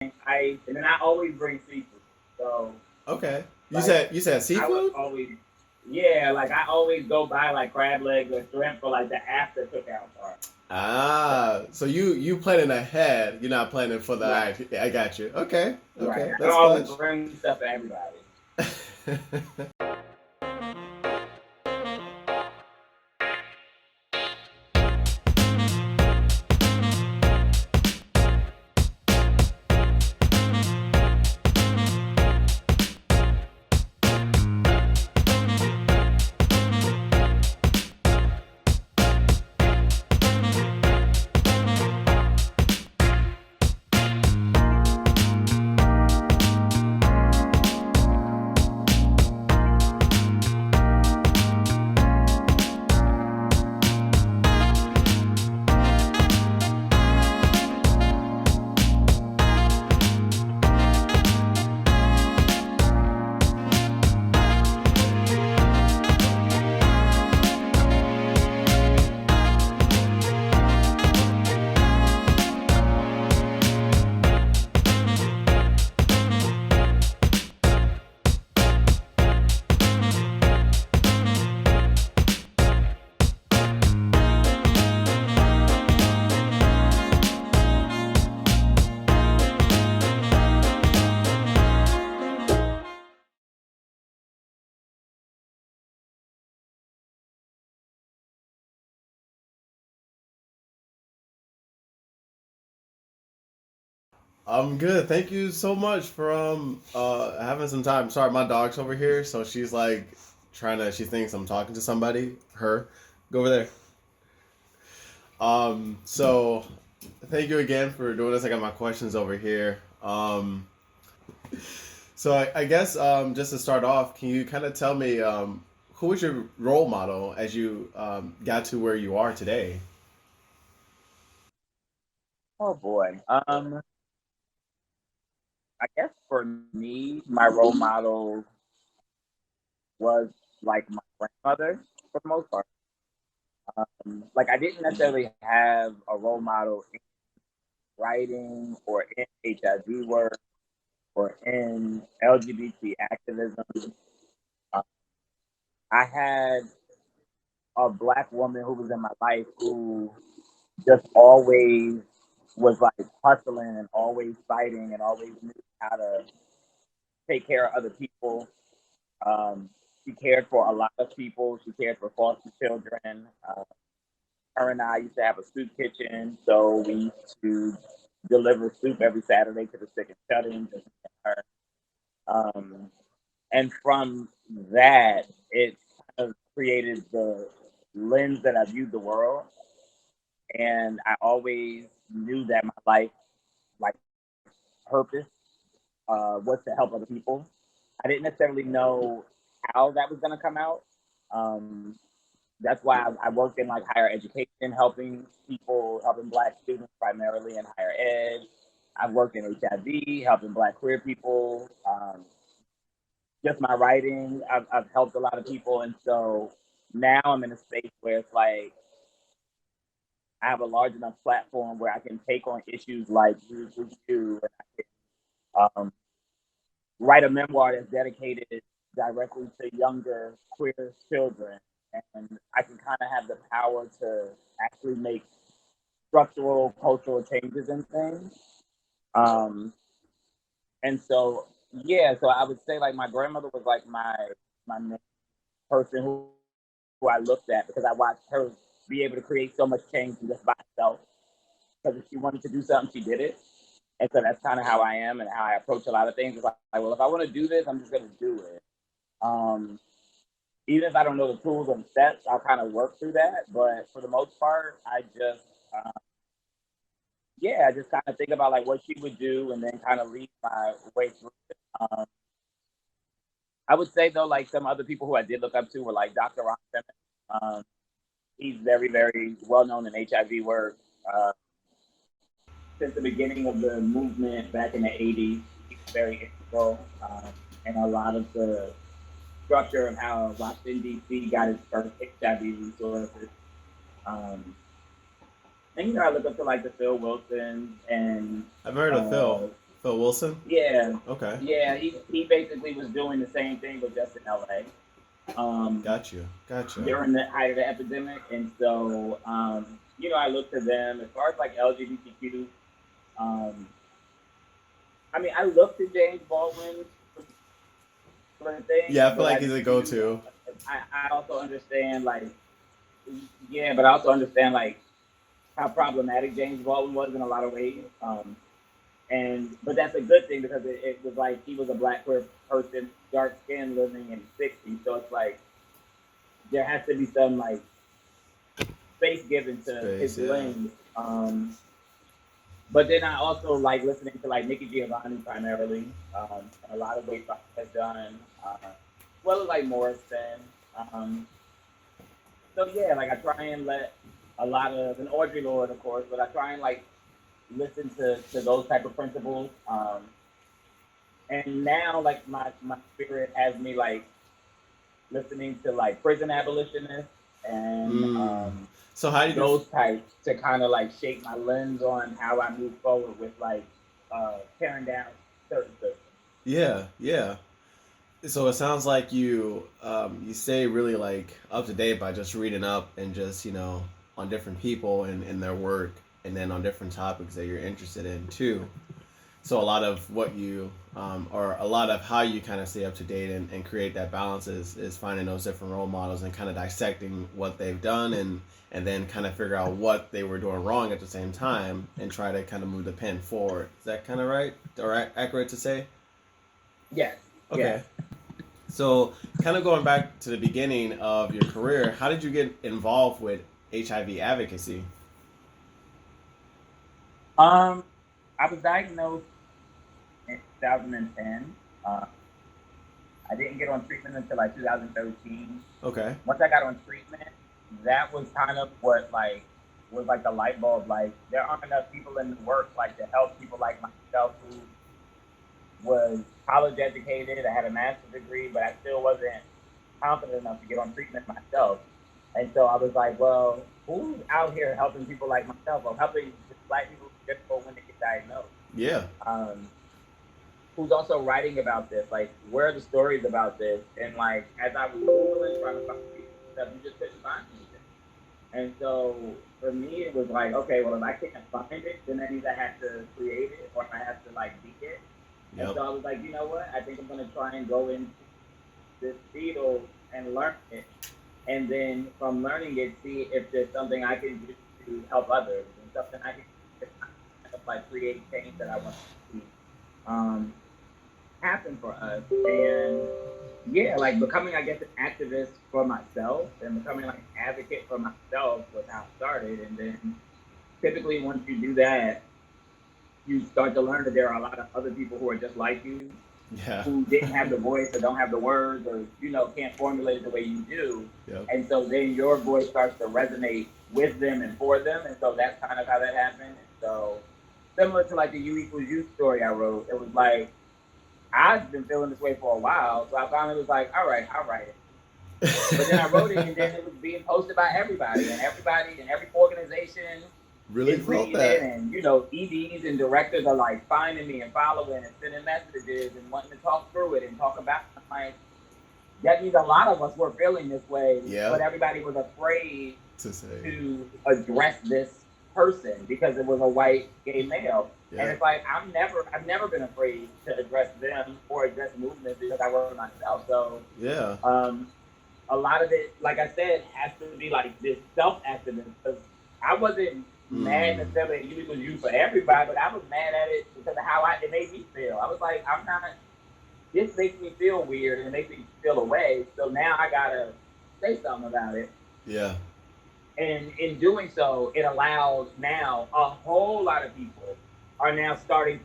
ice, and then I always bring seafood. So Okay. like You said I would seafood? always, yeah, like I always go buy like crab legs or shrimp for like the after cookout part. So Ah, so you planning ahead. You're not planning for the right, act. I got you. Okay. right. Okay. I don't That's always clutch. bring stuff for everybody. I'm good. Thank you so much for having some time. Sorry, my dog's over here, so she's like trying to. She thinks I'm talking to somebody. Her, go over there. So thank you again for doing this. I got my questions over here. So I guess just to start off, can you kind of tell me who was your role model as you got to where you are today? Oh boy. I guess for me, my role model was like my grandmother for the most part. Like I didn't necessarily have a role model in writing or in HIV work or in LGBT activism. Uh, I had a black woman who was in my life who just always was like hustling and always fighting and always knew how to take care of other people. Um, she cared for a lot of people. She cared for foster children. Her and I used to have a soup kitchen, so we used to deliver soup every Saturday to the sick and shut-in. Just her. Um, and from that, it kind of created the lens that I viewed the world. And I always knew that my life, like purpose, was to help other people. I didn't necessarily know how that was going to come out. Um, that's why I worked in like higher education, helping people, helping Black students primarily in higher ed. I've worked in HIV, helping Black queer people. Just my writing, I've helped a lot of people, and so now I'm in a space where it's like I have a large enough platform where I can take on issues like you, and um, write a memoir that's dedicated directly to younger queer children, and I can kind of have the power to actually make structural cultural changes in things. Um, and so yeah, so I would say like my grandmother was like my main person who I looked at because I watched her be able to create so much change just by herself. Because if she wanted to do something, she did it. And so that's kind of how I am and how I approach a lot of things. It's like, well, if I want to do this, I'm just going to do it. Um, Even if I don't know the tools or the steps, I'll kind of work through that. But for the most part, uh, yeah, I just kind of think about like what she would do and then kind of lead my way through it. I would say though, like some other people who I did look up to were like Dr. Ron Simmons. He's very, very well known in HIV work. Uh, since the beginning of the movement back in the 80s, he was very integral in a lot of the structure of how Washington, D.C. got its first HIV resources. Um, and, I look up to like the Phil Wilsons and I've heard of uh, Phil. Phil Wilson. Yeah, Okay, yeah. He basically was doing the same thing, but just in LA. got you, gotcha. During the height of the epidemic, and so I look to them as far as like LGBTQ. Um, I mean, I look to James Baldwin for things, Yeah, I feel but like I he's a do. go-to. I also understand like yeah, but I also understand like how problematic James Baldwin was in a lot of ways. And but that's a good thing because it was like he was a black queer person, dark skin, living in the '60s. So it's like there has to be some like space given to his Space, yeah. lens. But then I also like listening to like Nikki Giovanni primarily, and a lot of what Fox has done, as well as like Morrison. Um, so yeah, like I try and let a lot of and Audrey Lorde, of course, but I try and like listen to those type of principles. And now like my spirit has me like listening to like prison abolitionists and Mm. So how do you? those types to kind of like shape my lens on how I move forward with like tearing down certain systems. Yeah, yeah. So it sounds like you stay really like up to date by just reading up and just on different people and their work, and then on different topics that you're interested in too. So a lot of what you or a lot of how you kind of stay up to date and create that balance is finding those different role models and kind of dissecting what they've done and then kind of figure out what they were doing wrong at the same time and try to kind of move the pen forward. Is that kind of right or accurate to say? Yes, Okay. yes. So, kind of going back to the beginning of your career, how did you get involved with HIV advocacy? Um, I was diagnosed in 2010. I didn't get on treatment until like 2013. Okay. Once I got on treatment, that was kind of what like was like the light bulb. Like there aren't enough people in the work like to help people like myself who was college educated. I had a master's degree, but I still wasn't confident enough to get on treatment myself. And so I was like, well, who's out here helping people like myself or helping black people just for when they get diagnosed? Yeah. Um, who's also writing about this? Like, where are the stories about this? And like, as I was Googling, trying to find stuff, you just couldn't find anything. And so for me, it was like, okay, well, if I can't find it, then that means I have to create it or I have to like be it. And Yep. so I was like, you know what? I think I'm going to try and go into this field and learn it. And then from learning it, see if there's something I can do to help others and something I can do to kind of like create change that I want to see um, happen for us. And yeah, like becoming, I guess, an activist for myself and becoming like an advocate for myself was how it started. And then typically, once you do that, you start to learn that there are a lot of other people who are just like you Yeah. who didn't have the voice or don't have the words or can't formulate it the way you do, Yep. and so then your voice starts to resonate with them and for them, and so that's kind of how that happened. And so similar to like the U equals U story I wrote, it was like I've been feeling this way for a while, so I finally was like, all right, I'll write it. But then I wrote it, and then it was being posted by everybody, and every organization Really is felt reading it, that. and EDs and directors are like finding me and following and sending messages and wanting to talk through it and talk about it. I'm like, that means a lot of us were feeling this way, but Yep. everybody was afraid To say. to address this person because it was a white gay male. And Yeah. it's like I've never been afraid to address them or address movements because I work myself. So Yeah. um, a lot of it, like I said, has to be like this self activism because I wasn't mad Mm. necessarily at you was you for everybody, but I was mad at it because of how it made me feel. I was like, I'm not. This makes me feel weird and it makes me feel away. So now I gotta say something about it. Yeah. And in doing so, it allows now a whole lot of people are now starting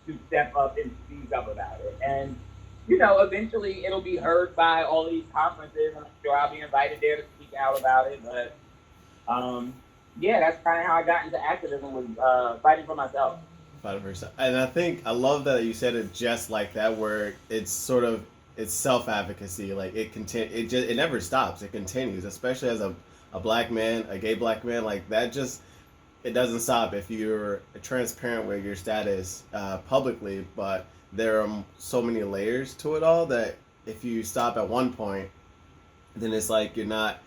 to step up and speak up about it. And eventually it'll be heard by all these conferences, and I'm sure I'll be invited there to speak out about it. But yeah, that's kind of how I got into activism was fighting for myself. 5%. And I think I love that you said it just like that, where it's sort of it's self advocacy. Like it never stops. It continues, especially as a black man, a gay black man. Like that just it doesn't stop if you're transparent with your status publicly, but there are so many layers to it all that if you stop at one point, then it's like you're not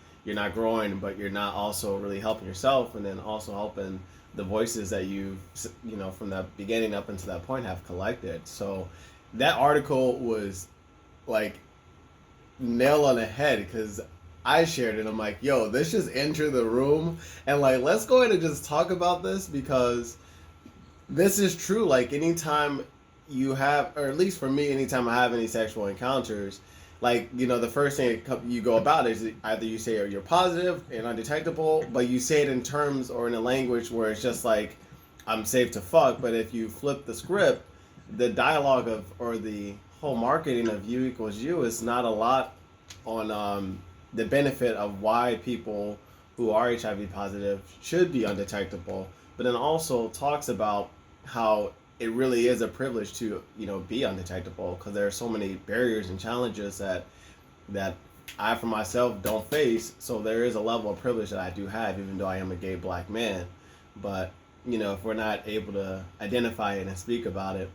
growing, but you're not also really helping yourself, and then also helping the voices that from the beginning up until that point have collected. So that article was like nail on the head because I shared it. I'm like, yo, let's just enter the room and like let's go ahead and just talk about this because this is true. Like anytime you have, or at least for me, anytime I have any sexual encounters, like the first thing you go about is either you say you're positive and undetectable, but you say it in terms or in a language where it's just like I'm safe to fuck. But if you flip the script, the dialogue of or the whole marketing of you equals you is not a lot on the benefit of why people who are HIV positive should be undetectable, but then also talks about how it really is a privilege to be undetectable because there are so many barriers and challenges that I for myself don't face. So there is a level of privilege that I do have, even though I am a gay black man. But if we're not able to identify it and speak about it,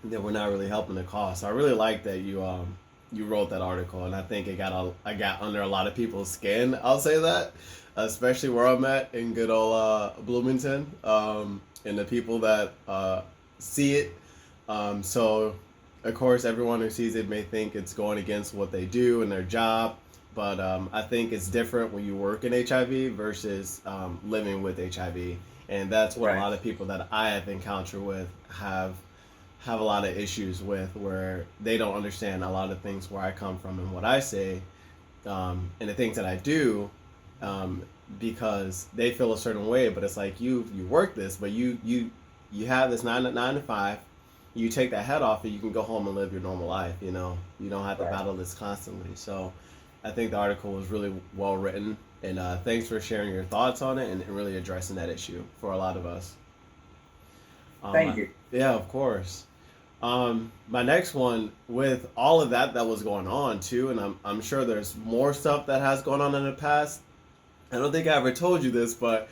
then we're not really helping the cause. So I really like that you wrote that article, and I think I got under a lot of people's skin. I'll say that, especially where I'm at in good old Bloomington, and the people that see it. So, of course, everyone who sees it may think it's going against what they do in their job, but I think it's different when you work in HIV versus living with HIV, and that's what a lot of people that I have encountered with have a lot of issues with, where they don't understand a lot of things where I come from and what I say, and the things that I do, because they feel a certain way. But it's like you work this, but you have this nine to five. You take that head off, and you can go home and live your normal life. You don't have to battle this constantly. So, I think the article was really well written, and thanks for sharing your thoughts on it and really addressing that issue for a lot of us. Thank you. Yeah, of course. My next one, with all of that was going on too, and I'm sure there's more stuff that has gone on in the past. I don't think I ever told you this, but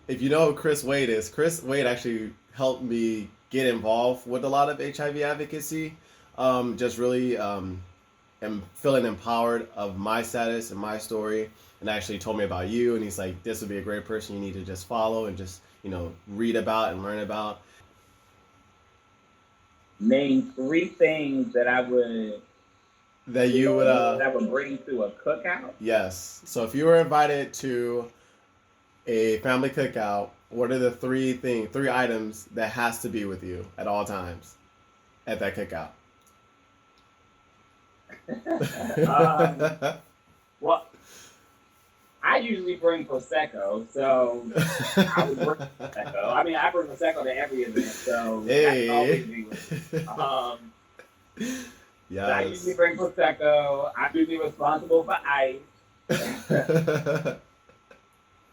if you know who Chris Wade is, Chris Wade actually helped me get involved with a lot of HIV advocacy. Just really am feeling empowered of my status and my story, and actually told me about you. And he's like, this would be a great person you need to just follow and just read about and learn about. Name three things that I would That you would bring to a cookout. Yes. So if you were invited to a family cookout, what are the three items that has to be with you at all times at that cookout? Well, I usually bring prosecco, so I would bring prosecco. I mean, I bring prosecco to every event, so that's always be with me. Yes. I usually bring prosecco. I'm usually responsible for ice because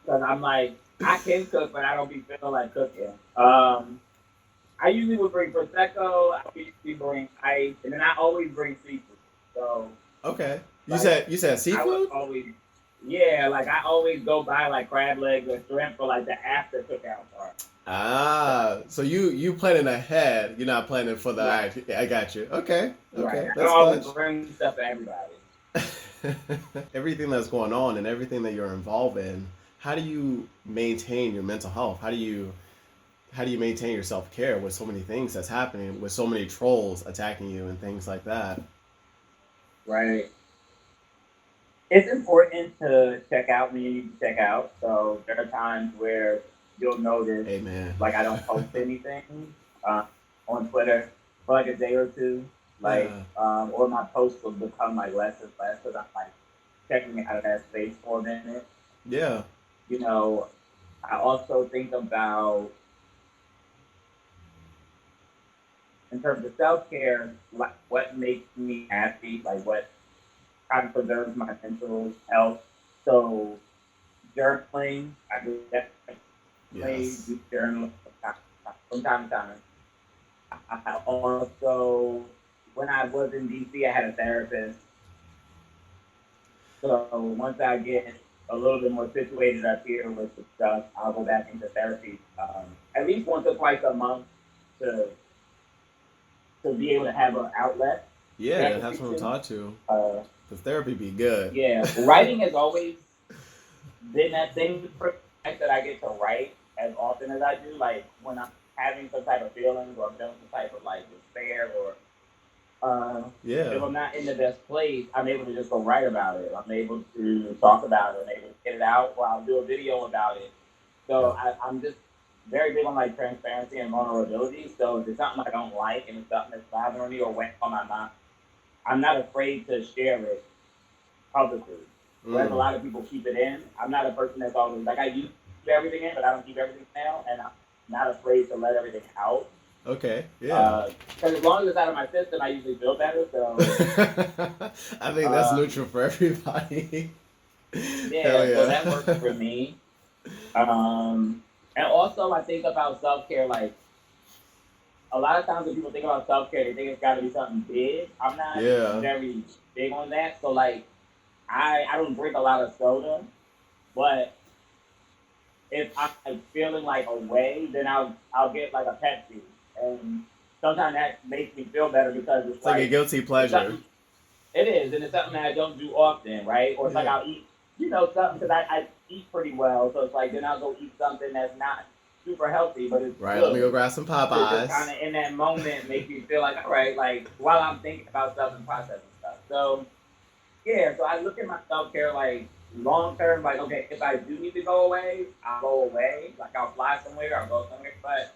I'm like, I can cook, but I don't be feeling like cooking. I usually would bring prosecco. I usually bring ice, and then I always bring seafood. So okay, like, you said seafood? Yeah, like I always go buy like crab legs or shrimp for like the after cookout part. So you planning ahead. You're not planning for the I got you. Okay. Right. I That's always clutch. bring stuff for everybody. Everything that's going on and everything that you're involved in, how do you maintain your mental health? How do you maintain your self-care with so many things that's happening, with so many trolls attacking you and things like that? Right. It's important to check out when you need to check out. So there are times where you'll notice, Amen. like I don't post anything on Twitter for like a day or two, like or my posts will become like less and less because I'm like checking out of that space for a minute. Yeah. I also think about in terms of self care, like what makes me happy, like what kind of preserves my mental health. So journaling, I do definitely Yes. do journal from time to time. I also, when I was in DC, I had a therapist. So once I get a little bit more situated up here with the stuff, I'll go back into therapy at least once or twice a month to be able to have an outlet that I Yeah, can that's speak what I'm to. taught to. Uh, The therapy be good. yeah, writing has always been that thing for me, the fact that I get to write as often as I do. Like when I'm having some type of feelings or I'm feeling some type of like despair or if Yeah. I'm not in the best place, I'm able to just go write about it. I'm able to talk about it. I'm able to get it out, or I'll do a video about it. Yeah. So I'm just very big on like transparency and vulnerability. So if it's something I don't like and it's something that's bothering me or weighing on my mind, I'm not afraid to share it publicly. Whereas a Mm. lot of people keep it in. I'm not a person that's always like I keep everything in, but I don't keep everything down, and I'm not afraid to let everything out. Okay. Yeah. Because as long as it's out of my system, I usually feel better. So I think that's neutral um, for everybody. Hell yeah, so that works yeah. for me. And also, I think about self care. Like a lot of times when people think about self care, they think it's got to be something big. I'm not Yeah. very big on that. So like, I don't drink a lot of soda, but if I'm like, feeling like away, then I'll get like a Pepsi, and sometimes that makes me feel better because it's It's like a like guilty it's pleasure. something. It is, and it's something that I don't do often, right? Or it's like Yeah. I'll eat, something because I eat pretty well, so it's like then I'll go eat something that's not super healthy, but it's Right. Let me go good grab some to just Popeyes. kind of in that moment make me feel like all right, like while I'm thinking about stuff and processing stuff. So yeah, so I look at my self care like long term, like okay, if I do need to go away, I'll go away. Like I'll fly somewhere, I'll go somewhere. But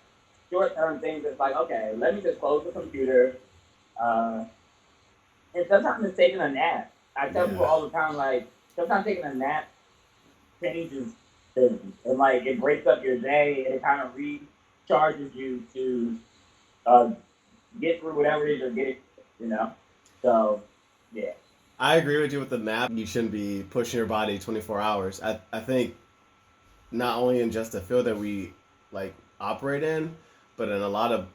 short term things, it's like okay, let me just close the computer. Uh, and sometimes it's taking a nap. I tell people Yeah. all the time, like sometimes taking a nap changes things, and like it breaks up your day, and it kind of recharges you to uh, get through whatever it is you're getting. You know, so yeah. I agree with you with the nap. You shouldn't be pushing your body 24 hours. I think not only in just the field that we like operate in, but in a lot of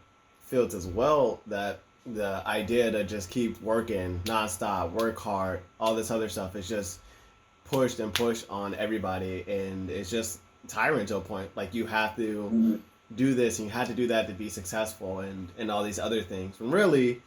fields as well, that the idea to just keep working nonstop, work hard, all this other stuff is just pushed and pushed on everybody, and it's just tiring to a point. Like you have to Mhm. do this and you have to do that to be successful, and all these other things. When really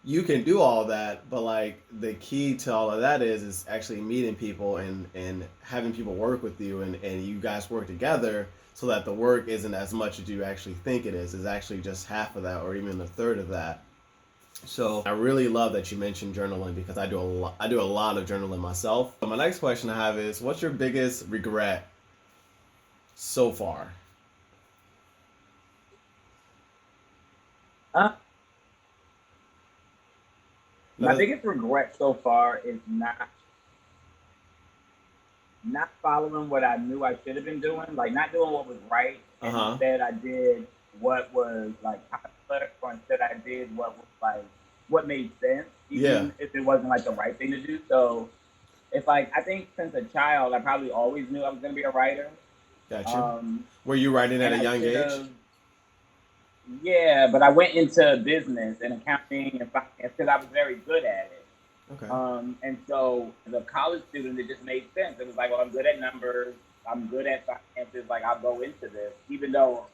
you can do all that, but like the key to all of that is actually meeting people and having people work with you, and you guys work together so that the work isn't as much as you actually think it is. It's actually just half of that or even a third of that. So I really love that you mentioned journaling because I do a lot of journaling myself. So my next question I have is, what's your biggest regret so far? Uh, my Uh biggest regret so far is not following what I knew I should have been doing, like not doing what was right, and huh. instead I did what was like popular, or instead I did what was like what made sense, Yeah. even if it wasn't like the right thing to do. So it's like I think since a child, I probably always knew I was going to be a writer, Got you. um, Were you writing at and a I young should age? have. Yeah, but I went into business and accounting and finance because I was very good at it. Okay. And so as a college student, it just made sense. It was like, well, I'm good at numbers. I'm good at finances. Like, I'll go into this, even though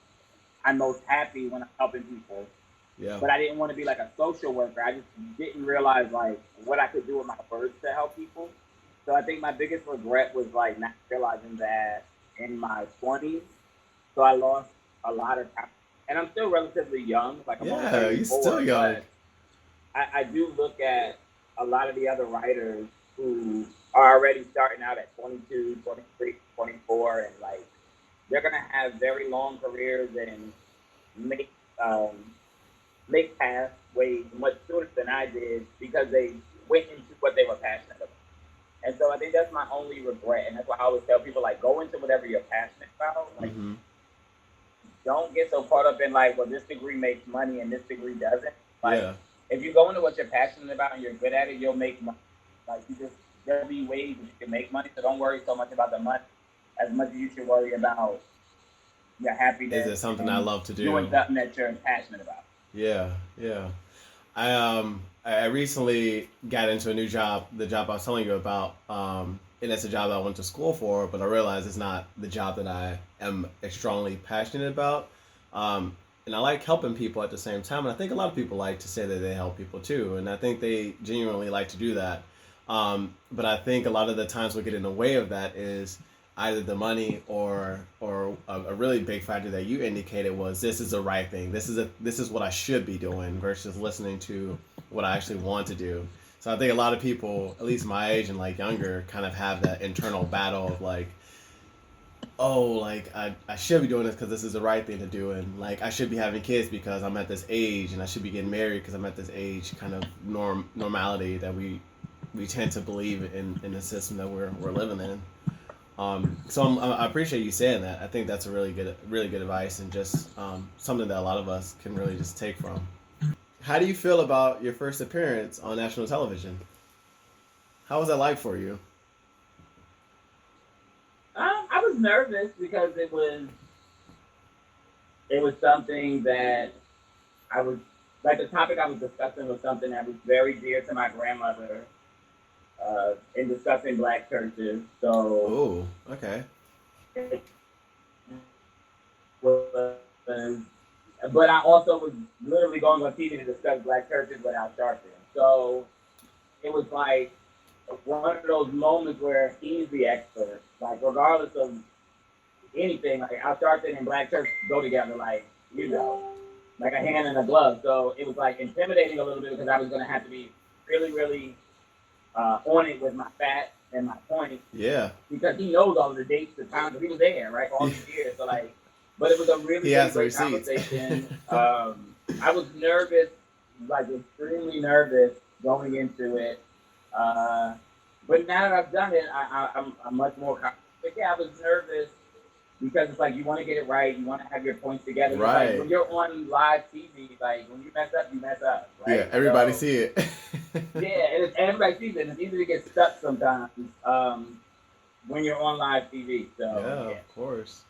I'm most happy when I'm helping people. Yeah. But I didn't want to be like a social worker. I just didn't realize like what I could do with my words to help people. So I think my biggest regret was like not realizing that in my 20s. So I lost a lot of time. And I'm still relatively young. Like, I'm only Yeah, you still 34, young. but I do look at a lot of the other writers who are already starting out at 22, 23, 24, and like they're gonna have very long careers and make make pathways much sooner than I did because they went into what they were passionate about. And so I think that's my only regret, and that's why I always tell people like go into whatever you're passionate about. Like Mm-hmm. don't get so caught up in like, well, this degree makes money and this degree doesn't. Like, Yeah. if you go into what you're passionate about and you're good at it, you'll make money. Like, you just there'll be ways that you can make money. So don't worry so much about the money as much as you should worry about your Is happiness it something I and love to doing do? something that you're passionate about. Yeah, yeah. I recently got into a new job, the job I was telling you about. and it's a job that I went to school for, but I realize it's not the job that I am strongly passionate about. And I like helping people at the same time. And I think a lot of people like to say that they help people too. And I think they genuinely like to do that. But I think a lot of the times what get in the way of that is either the money or a really big factor that you indicated was this is the right thing. This is what I should be doing versus listening to what I actually want to do. So I think a lot of people, at least my age and like younger, kind of have that internal battle of like, oh, like I should be doing this because this is the right thing to do, and like I should be having kids because I'm at this age, and I should be getting married because I'm at this age. Kind of normality that we tend to believe in the system that we're living in. So I appreciate you saying that. I think that's a really good advice, and just something that a lot of us can really just take from. How do you feel about your first appearance on national television? How was that like for you? I was nervous because it was something that I was like the topic I was discussing was something that was very dear to my grandmother in discussing black churches. So Oh, okay. it was, but I also was literally going on TV to discuss black churches without Sharpton. So it was like one of those moments where he's the expert, like regardless of anything, like Al Sharpton and black church go together, like you know, like a hand and a glove. So it was like intimidating a little bit because I was going to have to be really, really on it with my facts and my points Yeah. because he knows all of the dates, the times, he was there, right, all these years. So like, but it was a really, He really has the great receipts. conversation. I was nervous, like extremely nervous going into it. Uh, but now that I've done it, I'm much more confident. But yeah, I was nervous because it's like you want to get it right, you want to have your points together. But like Right. when you're on live TV, like when you mess up, you mess up, Yeah, right? everybody So see it. yeah, and everybody sees it. And it's easy to get stuck sometimes when you're on live TV. So Yeah, yeah. of course.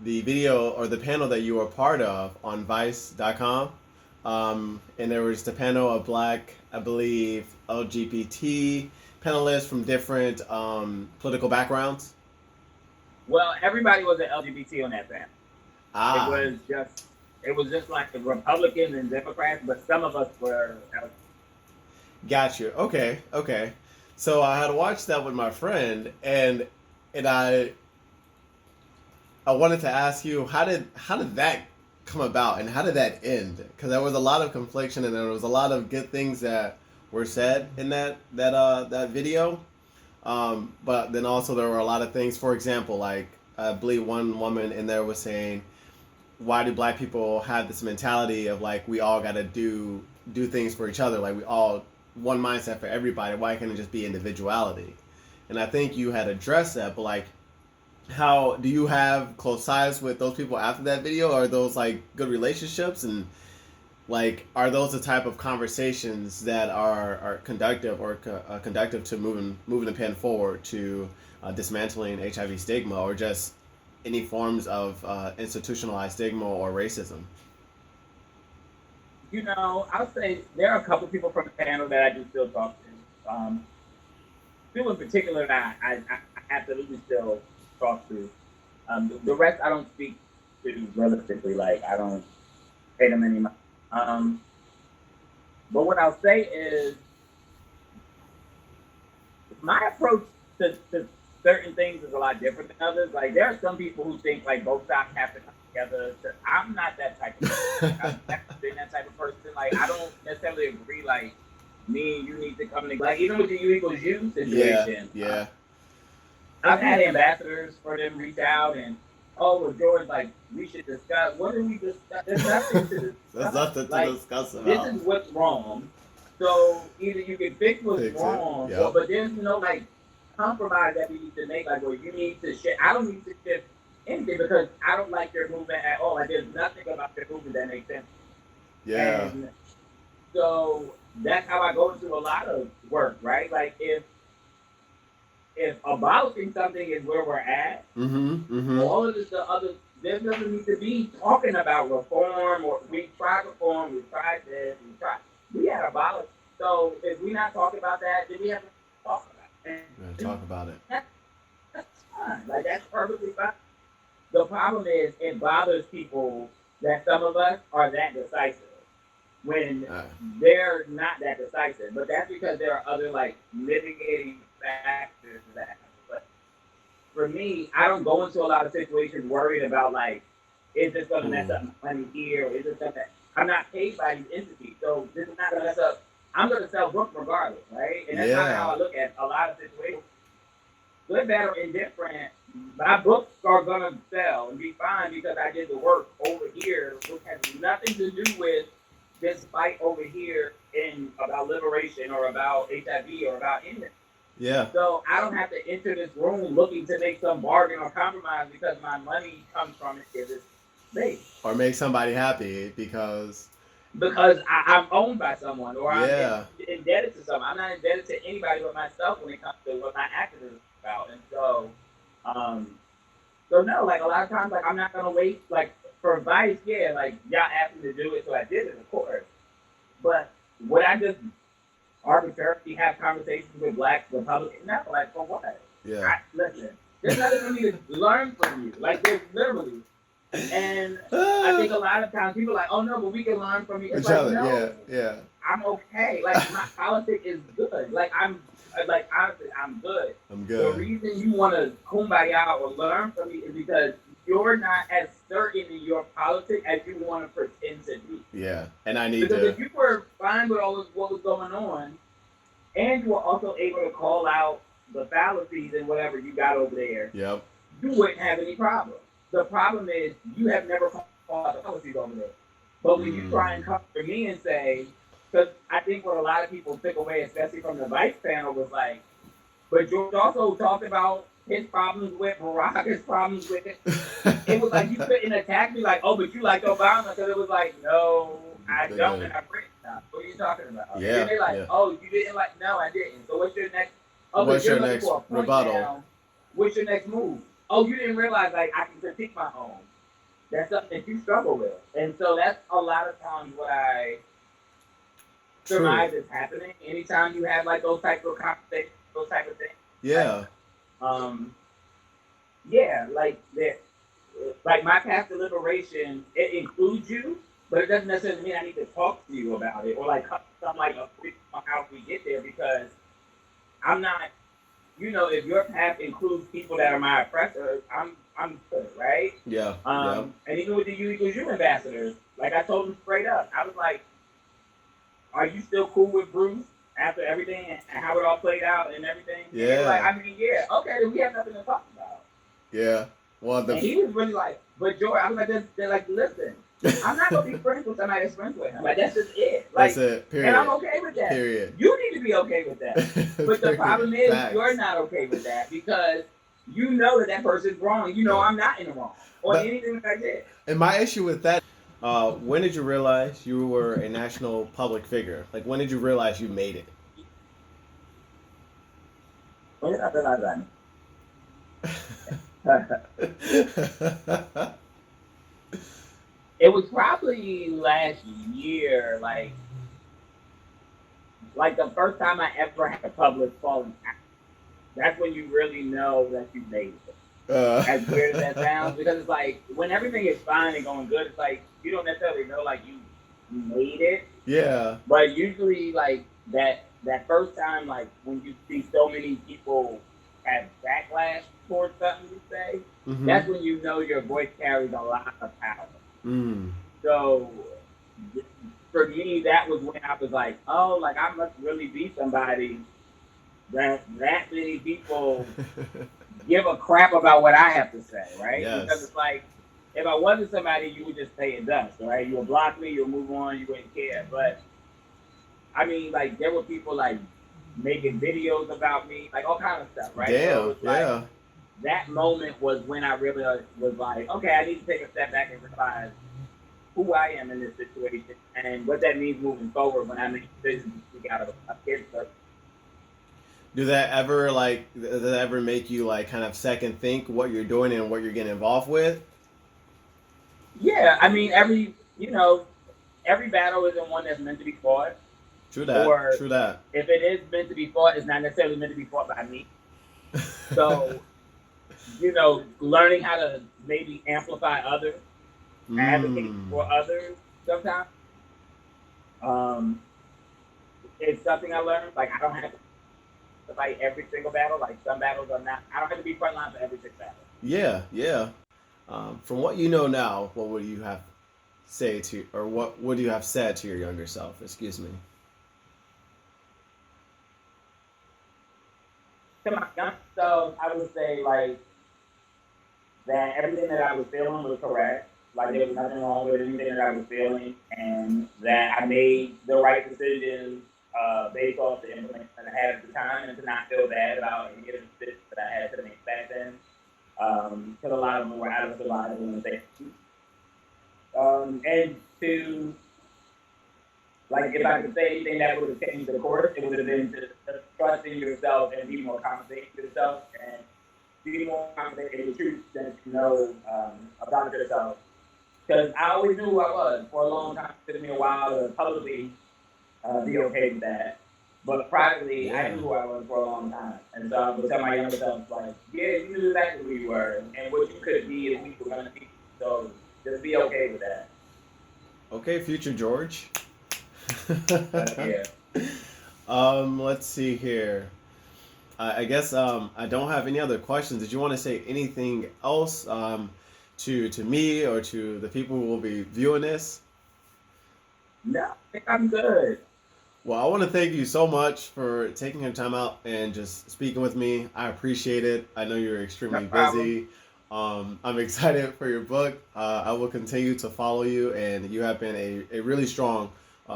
The video or the panel that you were part of on Vice.com, and there was the panel of black, I believe, LGBT panelists from different political backgrounds. Well, everybody was an LGBT on that panel. It Ah, was just it was just like the Republicans and Democrats, but some of us were LGBT. got you. Okay, okay. So I had watched that with my friend, and I wanted to ask you how did that come about and how did that end? Because there was a lot of confliction and there was a lot of good things that were said in that video. But then also there were a lot of things. For example, like I believe one woman in there was saying, "Why do black people have this mentality of like we all got to do things for each other? Like we all one mindset for everybody. Why can't it just be individuality?" And I think you had addressed that, but like how do you have close ties with those people after that video? Are those like good relationships and like are those the type of conversations that are conductive or conductive to moving the pen forward to dismantling HIV stigma or just any forms of institutionalized stigma or racism? I'll say there are a couple people from the panel that I do still talk to. Two in particular that I absolutely still talk to. The rest I don't speak to realistically. Like I don't pay them any mind. Um, but what I'll say is my approach to certain things is a lot different than others. Like there are some people who think like both sides have to come together. I'm not that type of person. Like I've never been that type of person. Like I don't necessarily agree. Like me and you need to come together. Like even with the U equals U Yeah, situation, yeah, I've had ambassadors for them reach out and well George, like we should discuss. What do we discuss? There's nothing to there's discuss. nothing to Like discuss this about. is what's wrong. So either you can fix what's Fix it. wrong, or Yep. but there's no like compromise that we need to make. Like, well, you need to shift. I don't need to shift anything because I don't like your movement at all. Like, there's nothing about your movement that makes sense. Yeah. And so that's how I go into a lot of work, right? Like, if abolishing something is where we're at, Mm-hmm. Mm-hmm. all of this the other there doesn't need to be talking about reform or we tried reform, we tried this, we had abolished. So if we're not talking about that, then we have to talk about it. And Talk about it. that's fine. Like that's perfectly fine. The problem is it bothers people that some of us are that decisive when Uh, they're not that decisive. But that's because there are other like mitigating factors that happen. But for me, I don't go into a lot of situations worried about like, is this gonna mess mm, up my money here or is this gonna I'm not paid by these entities. So this is not gonna mess up I'm gonna sell books regardless, right? And that's kind of how yeah. I look at a lot of situations good, bad, or indifferent, my books are gonna sell and be fine because I did the work over here, which has nothing to do with this fight over here in about liberation or about HIV or about anything. Yeah. So I don't have to enter this room looking to make some bargain or compromise because my money comes from it in this space. Or make somebody happy because Because I'm owned by someone or I'm yeah. indebted to someone. I'm not indebted to anybody but myself when it comes to what my activism is about. And um, so no, like a lot of times, like I'm not gonna wait. Like for advice, yeah, like y'all asked me to do it, so I did it, of course. But would I just arbitrarily have conversations with Black Republicans? No, like for what? Yeah. Listen, there's nothing for me to learn from you. Like there's literally, and I think a lot of times people are like, oh no, but we can learn from you. It's Each like other. Yeah. no, Yeah. I'm okay. Like my politics is good. Like honestly, I'm good. I'm The good. reason you want to kumbaya or learn from me is because you're not as certain in your politics as you want to pretend to be. Yeah. And I need Because to. if you were fine with all of what was going on, and you were also able to call out the fallacies and whatever you got over there, Yep. you wouldn't have any problem. The problem is you have never called out the fallacies over there. But when you try Mm. and come to me and say, because I think what a lot of people took away, especially from the Vice panel, was like, but George also talked about his problems with Barack, his problems with it. It was like you couldn't attack me like, oh, but you liked Obama, because it was like, no, I They don't, did. and I'm rich now. What are you talking about? And then Yeah. they're like, Yeah. oh, you didn't like? No, I didn't. So what's your next? Oh, but What's you're your looking next for a point rebuttal? now. What's your next move? Oh, you didn't realize like I can critique my own. That's something that you struggle with, and so that's a lot of times what I True. surmise is happening. Anytime you have like those type of conversations, those type of things, like Yeah. um, yeah, like my path to liberation, it includes you, but it doesn't necessarily mean I need to talk to you about it or like some like a on how we get there because I'm not. You know, if your path includes people that are my oppressors, I'm good, right? Yeah. Yep. And even with the U equals U ambassadors, like I told them straight up, I was like, "Are you still cool with Bruce after everything and how it all played out and everything?" And they were like, Yeah. "I mean, yeah, okay, then we have nothing to talk about." Yeah. Well, the. And he was really like, "But Joy," I was like, "They're like, listen, I'm not gonna be friends with somebody that's friends with him. Like that's just it. That's Like, it. and I'm Period. okay with that. Period. You need to be okay with that. But the Period. problem is you're Facts. not okay with that because you know that that person's wrong. You know Yeah. I'm not in the wrong on But anything that I did. and my issue with that, when did you realize you were a national public figure? Like when did you realize you made it? When did I realize that? It was probably last year, like the first time I ever had a public falling out. That's when you really know that you made it. As weird as that sounds, because it's like when everything is fine and going good, it's like you don't necessarily know like you made it, yeah. but usually like that first time, like when you see so many people have backlash towards something you say, Mm-hmm. that's when you know your voice carries a lot of power. Mm. So for me, that was when I was like, oh, like I must really be somebody that many people give a crap about what I have to say, right? Because yes. it's like if I wasn't somebody, you would just pay it dust, right? You would block me, you'll move on, you wouldn't care. But I mean, like there were people like making videos about me, like all kind of stuff, right? So it Damn. was like Yeah. that moment was when I really was like, okay, I need to take a step back and realize who I am in this situation and what that means moving forward when I make decisions to speak out of a kid's perspective. Do that ever like? Does that ever make you like kind of second think what you're doing and what you're getting involved with? Yeah, I mean, every battle isn't one that's meant to be fought. True that. Or True that. if it is meant to be fought, it's not necessarily meant to be fought by me. So, learning how to maybe amplify others, advocate Mm. for others sometimes, um, it's something I learned. Like, I don't have to fight every single battle. Like, some battles are not, I don't have to be frontline for every single battle. Yeah, yeah. From what you know now, what would you have say to, or what would you have said to your younger self? Excuse me. To my young self, I would say, like, that everything that I was feeling was correct. Like, there was nothing wrong with anything that I was feeling, and that I made the right decisions based off the information that I had at the time, and to not feel bad about any of the decisions that I had to make back then. Because a lot of them were out of survival and safety. And to, like, if I could say anything that would have changed the course, it would have been to trust in yourself and be more confident in yourself and be more confident in the truth that you know about yourself. Because I always knew who I was for a long time. It took me a while to publicly be okay with that. But privately, I Yeah. knew who I was for a long time. And so I would tell my younger self, like, yeah, you knew exactly who you were and what you could be and who you were going to be. So just be okay with that. Okay, future George. Yeah. Let's see here. I guess I don't have any other questions. Did you want to say anything else to me or to the people who will be viewing this? No, I think I'm good. Well, I want to thank you so much for taking your time out and just speaking with me. I appreciate it. I know you're No extremely problem. busy. I'm excited for your book. I will continue to follow you, and you have been a really strong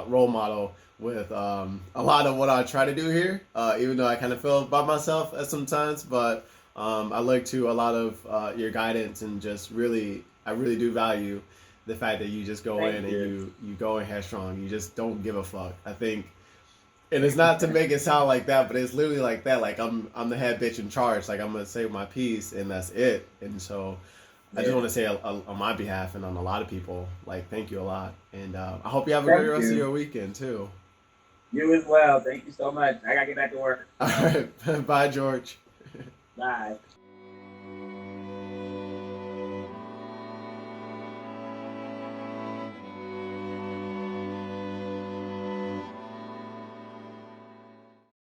role model with a lot of what I try to do here, even though I kind of feel by myself at sometimes. But I look to a lot of your guidance and just really, I really do value the fact that you just go in Thank and you. you go in headstrong. You just don't give a fuck. I think, and it's not to make it sound like that, but it's literally like that. Like I'm the head bitch in charge. Like I'm gonna say my piece and that's it. And so I just Yeah. want to say on my behalf and on a lot of people, like thank you a lot. And I hope you have a great Thank rest of you. your weekend too. You as well. Thank you so much. I got to get back to work. All right, bye, George. Bye.